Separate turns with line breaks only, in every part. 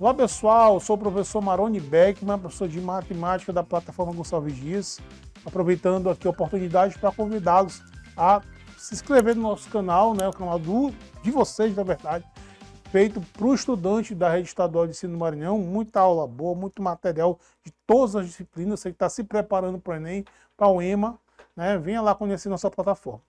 Olá pessoal, sou o professor Maroni Beckman, professor de matemática da plataforma Gonçalves Dias, aproveitando aqui a oportunidade para convidá-los a se inscrever no nosso canal, né, o canal de vocês, na verdade, feito para o estudante da Rede Estadual de Ensino do Maranhão, muita aula boa, muito material de todas as disciplinas, você que está se preparando para o Enem, para o EMA, né, venha lá conhecer nossa plataforma.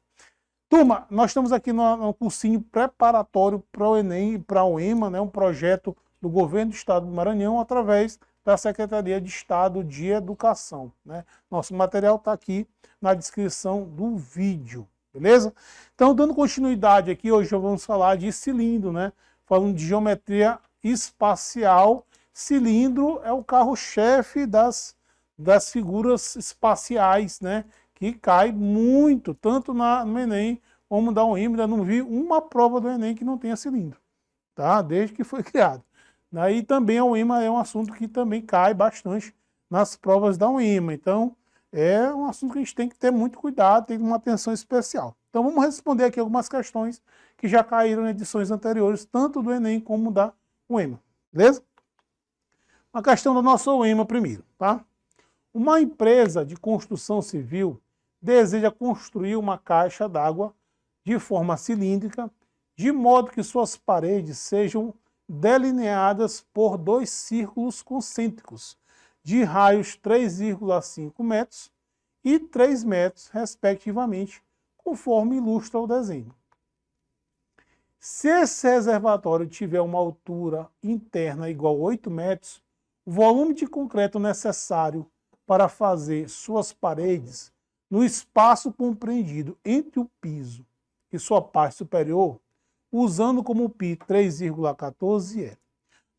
Turma, nós estamos aqui no cursinho preparatório para o Enem e para o EMA, né, um projeto do Governo do Estado do Maranhão através da Secretaria de Estado de Educação, né? Nosso material está aqui na descrição do vídeo, beleza? Então, dando continuidade aqui, hoje vamos falar de cilindro, né? Falando de geometria espacial. Cilindro é o carro-chefe das figuras espaciais, né? Que cai muito, tanto no Enem como da UEMA. Ainda não vi uma prova do Enem que não tenha cilindro, tá? Desde que foi criado. E também a UEMA é um assunto que também cai bastante nas provas da UEMA. Então, é um assunto que a gente tem que ter muito cuidado, tem uma atenção especial. Então, vamos responder aqui algumas questões que já caíram em edições anteriores, tanto do Enem como da UEMA, beleza? Uma questão da nossa UEMA primeiro, tá? Uma empresa de construção civil deseja construir uma caixa d'água de forma cilíndrica, de modo que suas paredes sejam delineadas por dois círculos concêntricos, de raios 3,5 metros e 3 metros, respectivamente, conforme ilustra o desenho. Se esse reservatório tiver uma altura interna igual a 8 metros, o volume de concreto necessário para fazer suas paredes no espaço compreendido entre o piso e sua parte superior, usando como π 3,14 é.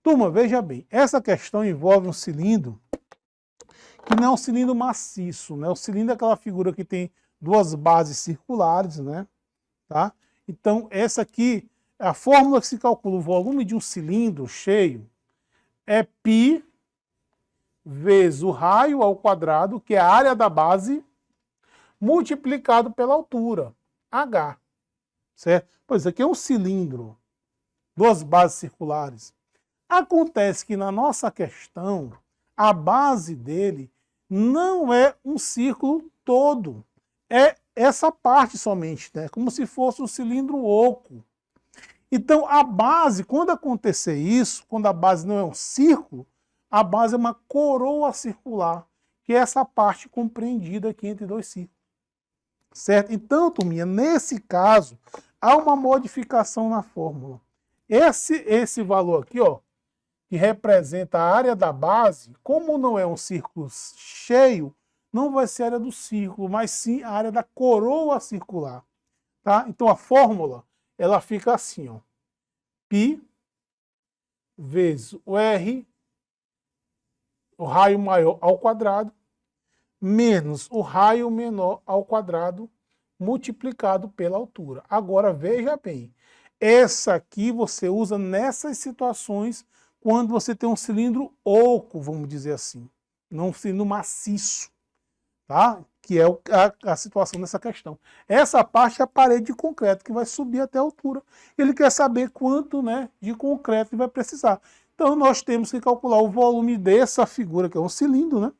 Turma, veja bem, essa questão envolve um cilindro que não é um cilindro maciço, né? O cilindro é aquela figura que tem duas bases circulares, né? Tá? Então, essa aqui, a fórmula que se calcula o volume de um cilindro cheio é π vezes o raio ao quadrado, que é a área da base, multiplicado pela altura, h. Certo? Pois aqui é um cilindro, duas bases circulares. Acontece que na nossa questão, a base dele não é um círculo todo, é essa parte somente, né? Como se fosse um cilindro oco. Então a base, quando acontecer isso, quando a base não é um círculo, a base é uma coroa circular, que é essa parte compreendida aqui entre dois círculos. Certo? Então, turminha, nesse caso, há uma modificação na fórmula. Esse valor aqui, ó, que representa a área da base, como não é um círculo cheio, não vai ser a área do círculo, mas sim a área da coroa circular. Tá? Então a fórmula, ela fica assim, ó, π vezes o r, o raio maior ao quadrado, menos o raio menor ao quadrado, multiplicado pela altura. Agora, veja bem, essa aqui você usa nessas situações quando você tem um cilindro oco, vamos dizer assim, não um cilindro maciço, tá? Que é a situação dessa questão. Essa parte é a parede de concreto, que vai subir até a altura. Ele quer saber quanto, né, de concreto ele vai precisar. Então, nós temos que calcular o volume dessa figura, que é um cilindro,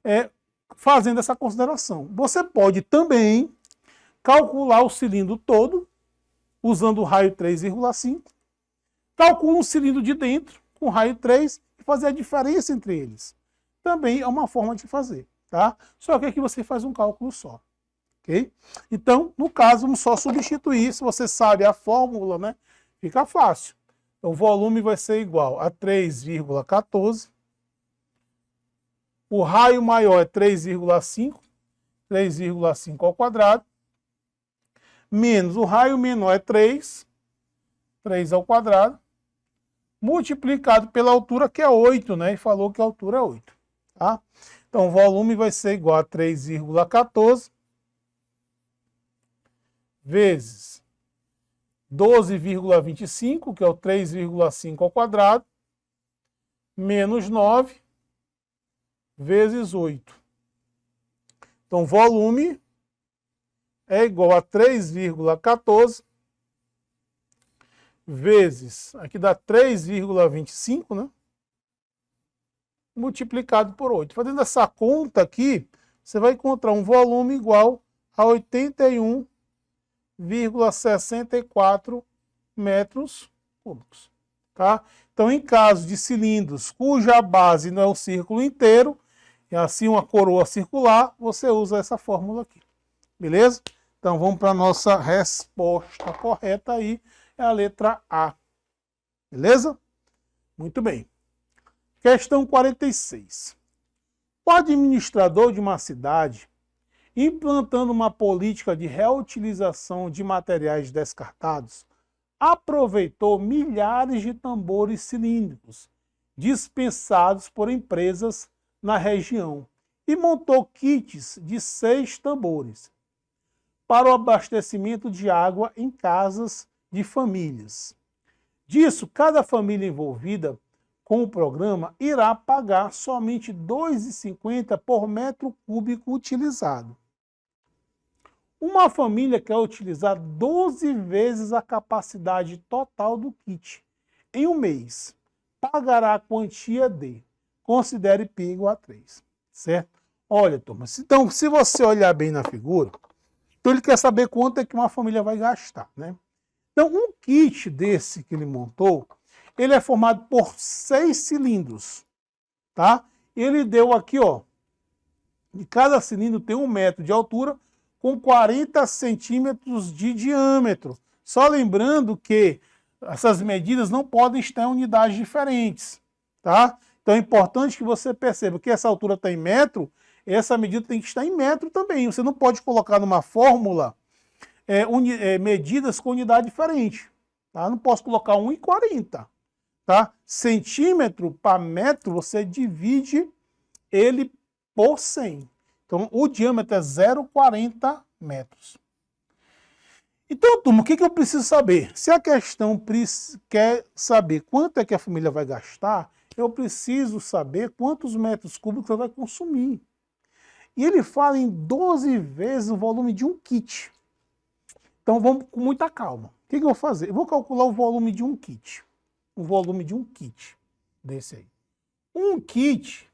né, fazendo essa consideração. Você pode também calcular o cilindro todo, usando o raio 3,5, calcula um cilindro de dentro, com raio 3, e fazer a diferença entre eles. Também é uma forma de fazer, tá? Só que aqui você faz um cálculo só, ok? Então, no caso, vamos só substituir, se você sabe a fórmula, né, fica fácil. Então, o volume vai ser igual a 3,14, o raio maior é 3,5, 3,5 ao quadrado, menos o raio menor é 3, 3 ao quadrado, multiplicado pela altura, que é 8, né? E falou que a altura é 8. Tá? Então, o volume vai ser igual a 3,14 vezes 12,25, que é o 3,5 ao quadrado, menos 9 vezes 8. Então, volume é igual a 3,14 vezes, aqui dá 3,25, né? multiplicado por 8. Fazendo essa conta aqui, você vai encontrar um volume igual a 81,64 metros cúbicos. Tá? Então, em caso de cilindros cuja base não é um círculo inteiro, e assim uma coroa circular, você usa essa fórmula aqui. Beleza? Então, vamos para a nossa resposta correta aí, é a letra A. Beleza? Muito bem. Questão 46. O administrador de uma cidade, implantando uma política de reutilização de materiais descartados, aproveitou milhares de tambores cilíndricos dispensados por empresas na região e montou kits de 6 tambores para o abastecimento de água em casas de famílias. Disso, cada família envolvida com o programa irá pagar somente R$ 2,50 por metro cúbico utilizado. Uma família quer utilizar 12 vezes a capacidade total do kit em um mês. Pagará a quantia de, considere π igual a 3. Certo? Olha, turma, então se você olhar bem na figura, então ele quer saber quanto é que uma família vai gastar, né? Então um kit desse que ele montou, ele é formado por 6 cilindros, tá? Ele deu aqui, ó, de cada cilindro tem 1 metro de altura, com 40 centímetros de diâmetro. Só lembrando que essas medidas não podem estar em unidades diferentes, tá? Então é importante que você perceba que essa altura está em metro, essa medida tem que estar em metro também. Você não pode colocar numa fórmula medidas com unidade diferente. Tá? Não posso colocar 1,40. Tá? Centímetro para metro, você divide ele por 100. Então, o diâmetro é 0,40 metros. Então, turma, o que eu preciso saber? Se a questão quer saber quanto é que a família vai gastar, eu preciso saber quantos metros cúbicos ela vai consumir. E ele fala em 12 vezes o volume de um kit. Então, vamos com muita calma. O que eu vou fazer? Eu vou calcular o volume de um kit. O volume de um kit desse aí. Um kit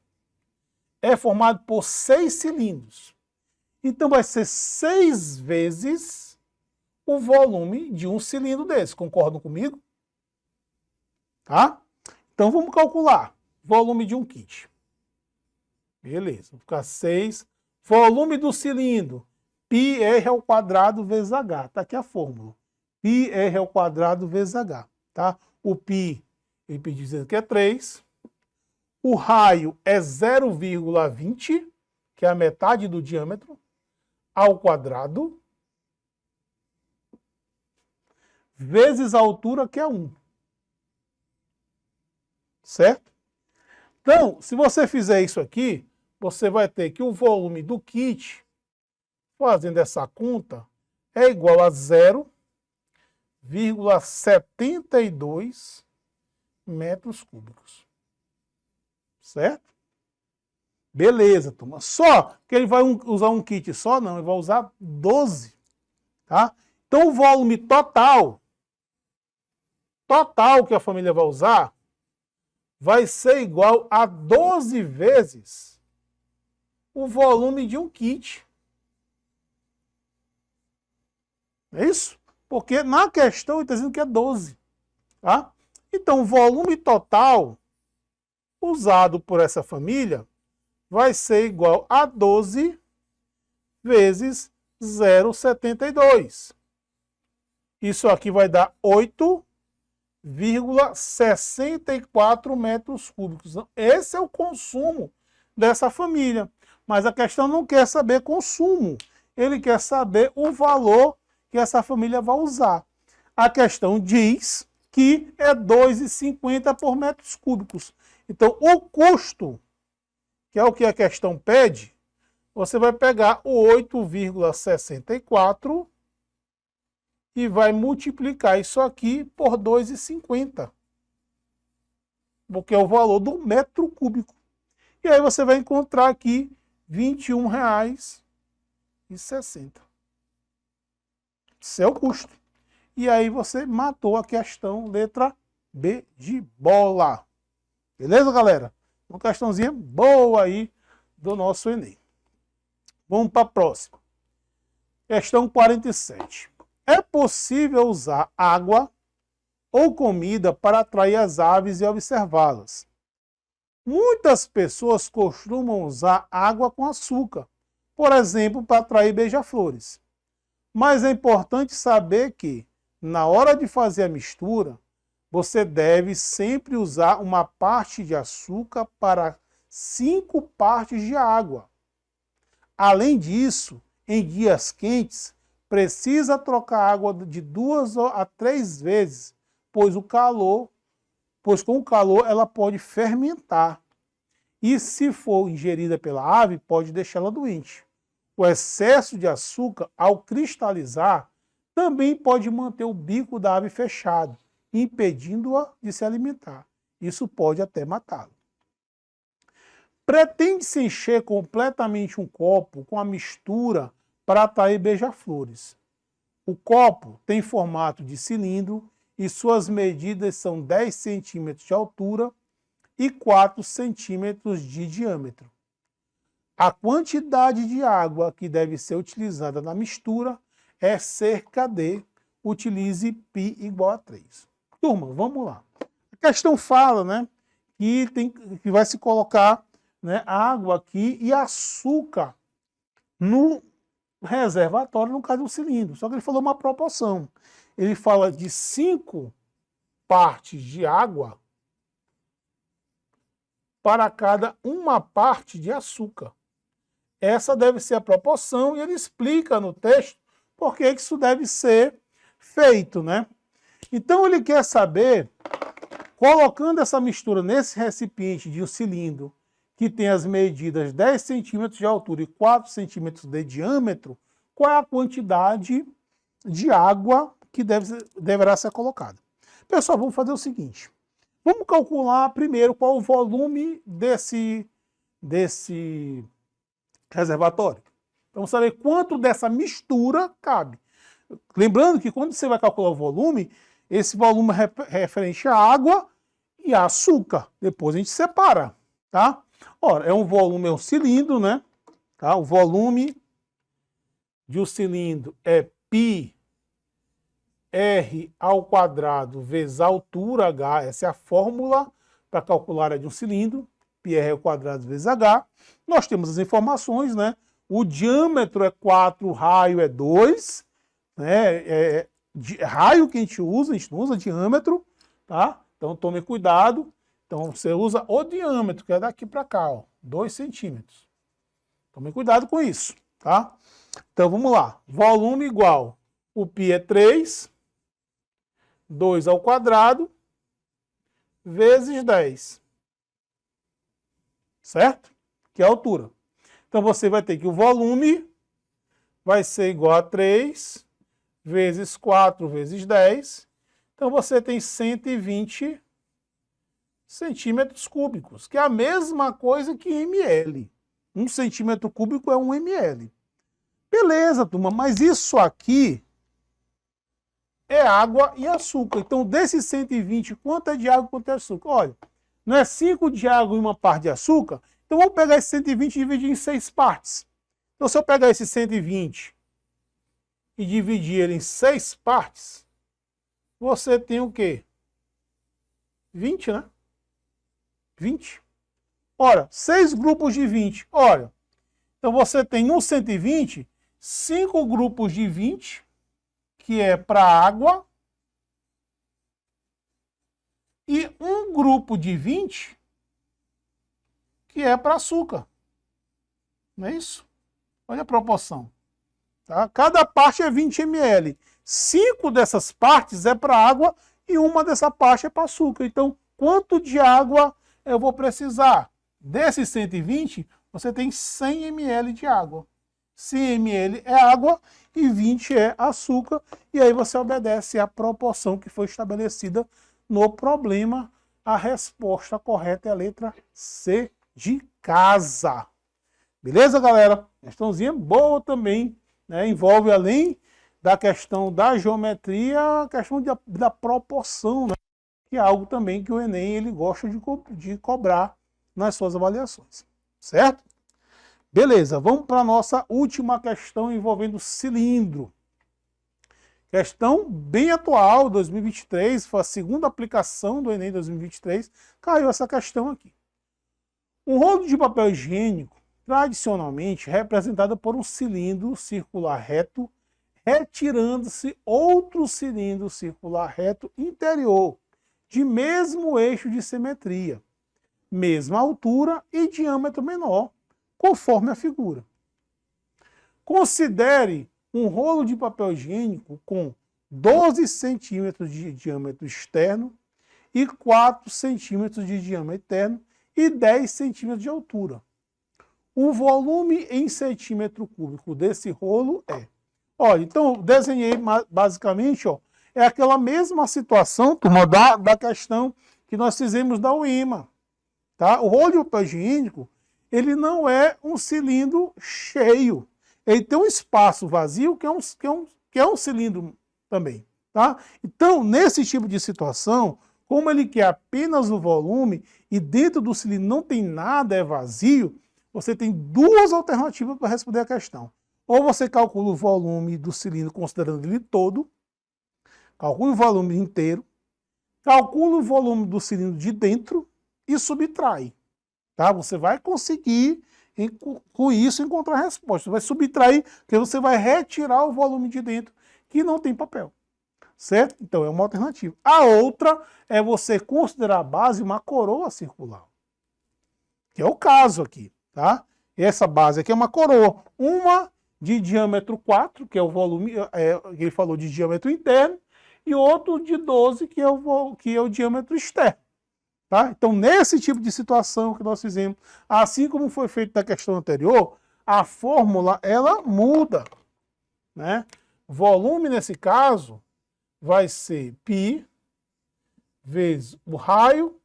é formado por 6 cilindros. Então vai ser 6 vezes o volume de um cilindro desse. Concordam comigo? Tá? Então vamos calcular. Volume de um kit. Beleza. Vou ficar 6. Volume do cilindro. πr ao quadrado vezes h. Está aqui a fórmula. πr ao quadrado vezes h. Tá? O π, ele pediu dizendo que é 3. O raio é 0,20, que é a metade do diâmetro, ao quadrado, vezes a altura, que é 1. Certo? Então, se você fizer isso aqui, você vai ter que o volume do kit, fazendo essa conta, é igual a 0,72 metros cúbicos. Certo? Beleza, turma. Só que ele vai usar um kit só? Não, ele vai usar 12. Tá? Então, o volume total que a família vai usar vai ser igual a 12 vezes o volume de um kit. É isso? Porque na questão ele está dizendo que é 12. Tá? Então, o volume total usado por essa família vai ser igual a 12 vezes 0,72. Isso aqui vai dar 8,64 metros cúbicos. Então, esse é o consumo dessa família. Mas a questão não quer saber consumo. Ele quer saber o valor que essa família vai usar. A questão diz que é 2,50 por metros cúbicos. Então, o custo, que é o que a questão pede, você vai pegar o 8,64 e vai multiplicar isso aqui por 2,50, porque é o valor do metro cúbico. E aí você vai encontrar aqui R$ 21,60. Esse é o custo. E aí você matou a questão letra B de bola. Beleza, galera? Uma questãozinha boa aí do nosso Enem. Vamos para a próxima. Questão 47. É possível usar água ou comida para atrair as aves e observá-las? Muitas pessoas costumam usar água com açúcar, por exemplo, para atrair beija-flores. Mas é importante saber que, na hora de fazer a mistura, você deve sempre usar uma parte de açúcar para 5 partes de água. Além disso, em dias quentes, precisa trocar água de 2 a 3 vezes, pois com o calor ela pode fermentar. E se for ingerida pela ave, pode deixá-la doente. O excesso de açúcar, ao cristalizar, também pode manter o bico da ave fechado, impedindo-a de se alimentar. Isso pode até matá-la. Pretende-se encher completamente um copo com a mistura para atrair beija-flores. O copo tem formato de cilindro e suas medidas são 10 centímetros de altura e 4 centímetros de diâmetro. A quantidade de água que deve ser utilizada na mistura é cerca de, utilize π igual a 3. Turma, vamos lá. A questão fala, né, que vai se colocar, né, água aqui e açúcar no reservatório, no caso do cilindro. Só que ele falou uma proporção. Ele fala de 5 partes de água para cada 1 parte de açúcar. Essa deve ser a proporção e ele explica no texto por que isso deve ser feito, né? Então ele quer saber, colocando essa mistura nesse recipiente de um cilindro que tem as medidas 10 centímetros de altura e 4 centímetros de diâmetro, qual é a quantidade de água que deverá ser colocada. Pessoal, vamos fazer o seguinte. Vamos calcular primeiro qual o volume desse reservatório. Vamos saber quanto dessa mistura cabe. Lembrando que quando você vai calcular o volume, esse volume é referente à água e a açúcar. Depois a gente separa, tá? Ora, é um cilindro, né? Tá? O volume de um cilindro é π r ao quadrado vezes a altura h. Essa é a fórmula para calcular a área de um cilindro. πr ao quadrado vezes h. Nós temos as informações, né? O diâmetro é 4, o raio é 2. Né? Raio que a gente não usa diâmetro, tá? Então tome cuidado. Então você usa o diâmetro, que é daqui para cá, ó, 2 centímetros. Tome cuidado com isso, tá? Então vamos lá. Volume igual, o π é 3, 2 ao quadrado, vezes 10. Certo? Que é a altura. Então você vai ter que o volume vai ser igual a 3 vezes 4 vezes 10. Então você tem 120 centímetros cúbicos, que é a mesma coisa que ml. 1 centímetro cúbico é 1 ml. Beleza, turma, mas isso aqui é água e açúcar. Então, desses 120, quanto é de água e quanto é de açúcar? Olha, não é 5 de água e 1 parte de açúcar? Então, vamos pegar esse 120 e dividir em 6 partes. Então, se eu pegar esse 120 e dividir ele em 6 partes, você tem o quê? 20, né? 20. Ora, 6 grupos de 20. Olha, então você tem no 120, 5 grupos de 20, que é para água, e um grupo de 20, que é para açúcar. Não é isso? Olha a proporção. Tá? Cada parte é 20 ml. 5 dessas partes é para água e uma dessa parte é para açúcar. Então, quanto de água eu vou precisar? Desses 120, você tem 100 ml de água. 100 ml é água e 20 é açúcar. E aí você obedece à proporção que foi estabelecida no problema. A resposta correta é a letra C de casa. Beleza, galera? Questãozinha boa também, né? Envolve, além da questão da geometria, a questão da proporção, né? Que é algo também que o Enem ele gosta de cobrar nas suas avaliações, certo? Beleza, vamos para a nossa última questão envolvendo cilindro. Questão bem atual, 2023, foi a segunda aplicação do Enem 2023, caiu essa questão aqui. Um rolo de papel higiênico, tradicionalmente representado por um cilindro circular reto, retirando-se outro cilindro circular reto interior, de mesmo eixo de simetria, mesma altura e diâmetro menor, conforme a figura. Considere um rolo de papel higiênico com 12 centímetros de diâmetro externo e 4 centímetros de diâmetro interno e 10 centímetros de altura. O volume em centímetro cúbico desse rolo é... Olha, então, desenhei basicamente, ó, é aquela mesma situação, turma, da questão que nós fizemos da UEMA. Tá? O rolo de papel higiênico, ele não é um cilindro cheio. Ele tem um espaço vazio que é um cilindro também. Tá? Então, nesse tipo de situação, como ele quer apenas o volume e dentro do cilindro não tem nada, é vazio, você tem duas alternativas para responder a questão. Ou você calcula o volume do cilindro considerando ele todo, calcula o volume inteiro, calcula o volume do cilindro de dentro e subtrai. Tá? Você vai conseguir, com isso, encontrar a resposta. Você vai subtrair, porque você vai retirar o volume de dentro, que não tem papel. Certo? Então é uma alternativa. A outra é você considerar a base uma coroa circular. Que é o caso aqui. Tá? Essa base aqui é uma coroa. Uma de diâmetro 4, que é o volume, ele falou de diâmetro interno, e outro de 12, que é o diâmetro externo. Tá? Então, nesse tipo de situação que nós fizemos, assim como foi feito na questão anterior, a fórmula ela muda. Né? Volume, nesse caso, vai ser π vezes o raio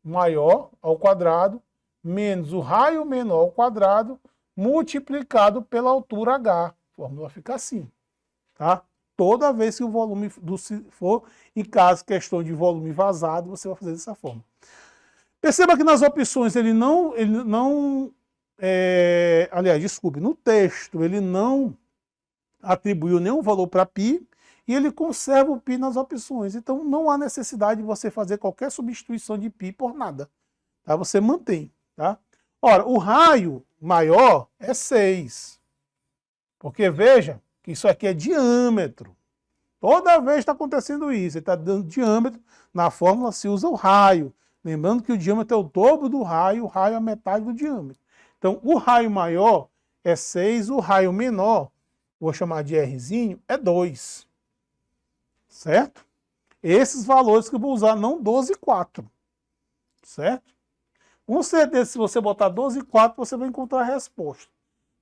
maior ao quadrado, menos o raio menor ao quadrado, multiplicado pela altura h. A fórmula fica assim. Tá? Toda vez que o volume for, em caso questão de volume vazado, você vai fazer dessa forma. Perceba que nas opções aliás, desculpe, no texto ele não atribuiu nenhum valor para π e ele conserva o π nas opções. Então não há necessidade de você fazer qualquer substituição de π por nada. Tá? Você mantém. Tá? Ora, o raio maior é 6. Porque veja que isso aqui é diâmetro. Toda vez está acontecendo isso. Ele está dando diâmetro. Na fórmula se usa o raio. Lembrando que o diâmetro é o dobro do raio, o raio é a metade do diâmetro. Então, o raio maior é 6, o raio menor, vou chamar de Rzinho, é 2. Certo? Esses valores que eu vou usar, não 12 e 4. Certo? Com certeza, se você botar 12 e 4, você vai encontrar a resposta.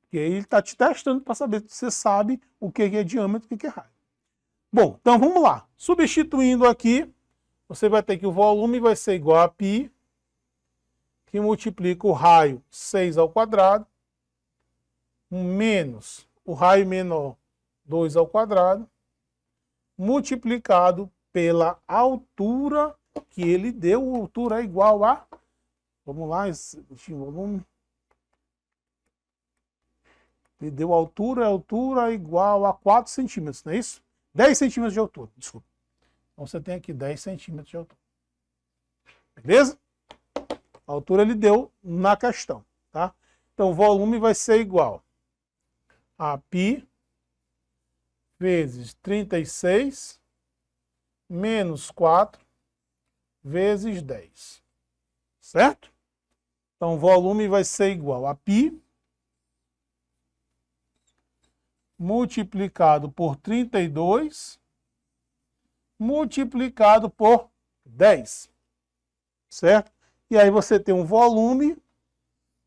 Porque aí ele está te testando para saber se você sabe o que é diâmetro e o que é raio. Bom, então vamos lá. Substituindo aqui, você vai ter que o volume vai ser igual a π, que multiplica o raio 6 ao quadrado, menos o raio menor 2 ao quadrado, multiplicado pela altura que ele deu. A altura é igual a... Vamos lá, esse volume. Ele deu altura igual a 4 centímetros, não é isso? 10 centímetros de altura, desculpa. Então você tem aqui 10 centímetros de altura. Beleza? A altura ele deu na questão, tá? Então o volume vai ser igual a π vezes 36 menos 4 vezes 10. Certo? Então o volume vai ser igual a π multiplicado por 32 multiplicado por 10. Certo? E aí você tem um volume,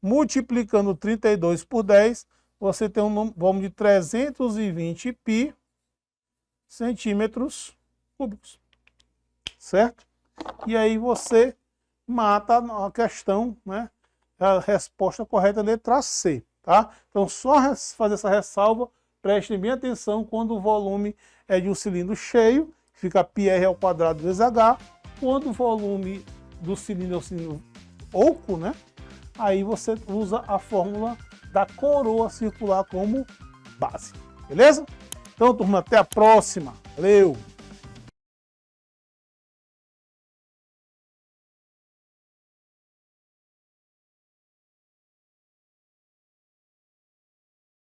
multiplicando 32 por 10, você tem um volume de 320 π centímetros cúbicos. Certo? E aí você mata a questão, né? A resposta correta é a letra C. Tá? Então só fazer essa ressalva, prestem bem atenção quando o volume é de um cilindro cheio, fica πr ao quadrado vezes h. Quando o volume do cilindro é um cilindro oco, né? Aí você usa a fórmula da coroa circular como base. Beleza? Então, turma, até a próxima. Valeu!